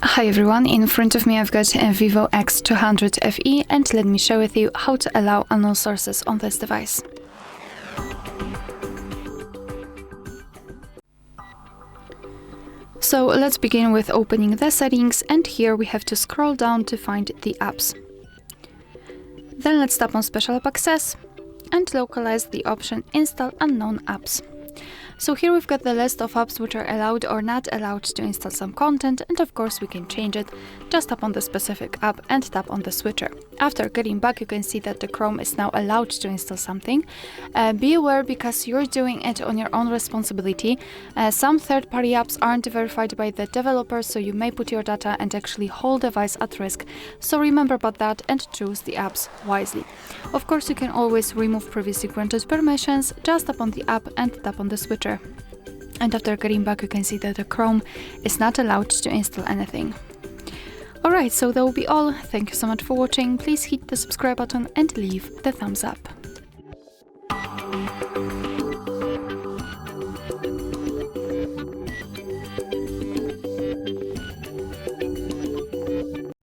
Hi everyone, in front of me I've got a VIVO X200 FE and let me share with you how to allow unknown sources on this device. So let's begin with opening the settings, and here we have to scroll down to find the apps. Then let's tap on Special App Access and localize the option Install Unknown Apps. So here we've got the list of apps which are allowed or not allowed to install some content, and of course we can change it. Just tap on the specific app and tap on the switcher. After getting back, you can see that the Chrome is now allowed to install something. Be aware, because you're doing it on your own responsibility. Some third-party apps aren't verified by the developers, so you may put your data and actually whole device at risk. So remember about that and choose the apps wisely. Of course, you can always remove previously granted permissions. Just tap on the app and tap on the switcher. And after getting back, you can see that the Chrome is not allowed to install anything. Alright, so that will be all. Thank you so much for watching. Please hit the subscribe button and leave the thumbs up.